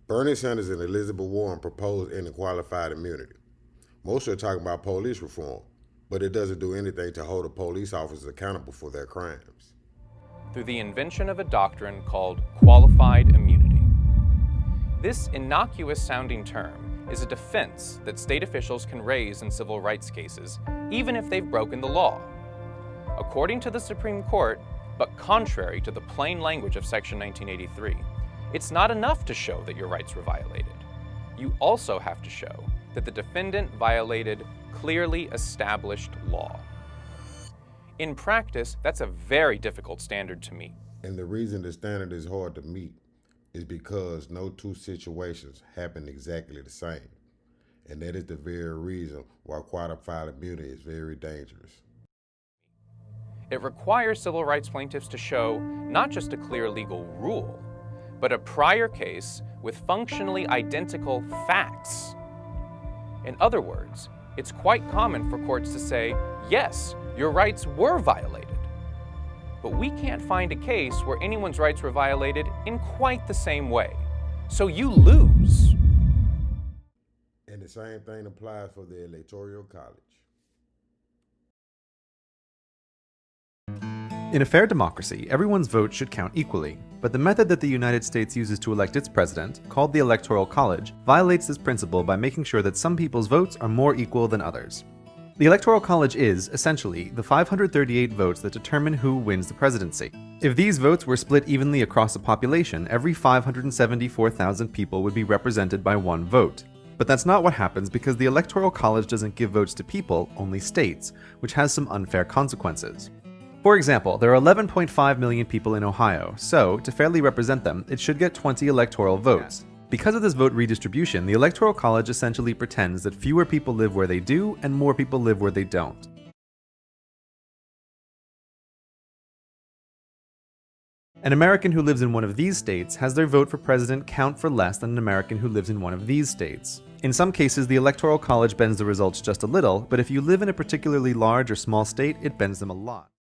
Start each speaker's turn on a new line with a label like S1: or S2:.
S1: Bernie Sanders and Elizabeth Warren proposed ending qualified immunity. Most are talking about police reform, but it doesn't do anything to hold the police officers accountable for their crimes.
S2: Through the invention of a doctrine called qualified immunity. This innocuous-sounding term is a defense that state officials can raise in civil rights cases, even if they've broken the law. According to the Supreme Court, but contrary to the plain language of Section 1983, it's not enough to show that your rights were violated. You also have to show that the defendant violated clearly established law. In practice, that's a very difficult standard to meet.
S1: And the reason the standard is hard to meet is because no two situations happen exactly the same. And that is the very reason why qualified immunity is very dangerous.
S2: It requires civil rights plaintiffs to show not just a clear legal rule, but a prior case with functionally identical facts. In other words, it's quite common for courts to say, yes, your rights were violated. But we can't find a case where anyone's rights were violated in quite the same way. So you lose.
S1: And the same thing applies for the Electoral College.
S3: In a fair democracy, everyone's vote should count equally, but the method that the United States uses to elect its president, called the Electoral College, violates this principle by making sure that some people's votes are more equal than others. The Electoral College is, essentially, the 538 votes that determine who wins the presidency. If these votes were split evenly across the population, every 574,000 people would be represented by one vote. But that's not what happens because the Electoral College doesn't give votes to people, only states, which has some unfair consequences. For example, there are 11.5 million people in Ohio, so, to fairly represent them, it should get 20 electoral votes. Because of this vote redistribution, the Electoral College essentially pretends that fewer people live where they do and more people live where they don't. An American who lives in one of these states has their vote for president count for less than an American who lives in one of these states. In some cases, the Electoral College bends the results just a little, but if you live in a particularly large or small state, it bends them a lot.